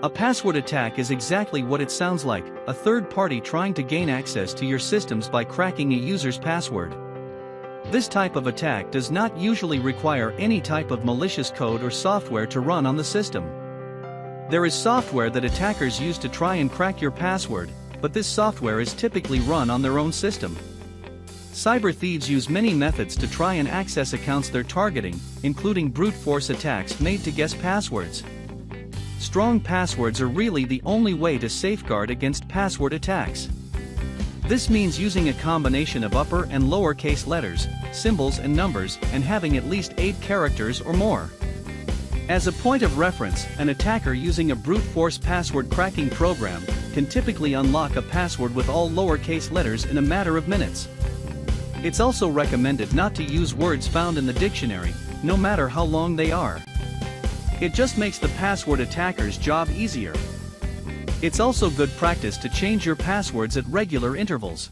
A password attack is exactly what it sounds like, a third party trying to gain access to your systems by cracking a user's password. This type of attack does not usually require any type of malicious code or software to run on the system. There is software that attackers use to try and crack your password, but this software is typically run on their own system. Cyber thieves use many methods to try and access accounts they're targeting, including brute force attacks made to guess passwords. Strong passwords are really the only way to safeguard against password attacks. This means using a combination of upper and lowercase letters, symbols and numbers, and having at least 8 characters or more. As a point of reference, an attacker using a brute force password cracking program can typically unlock a password with all lowercase letters in a matter of minutes. It's also recommended not to use words found in the dictionary, no matter how long they are. It just makes the password attacker's job easier. It's also good practice to change your passwords at regular intervals.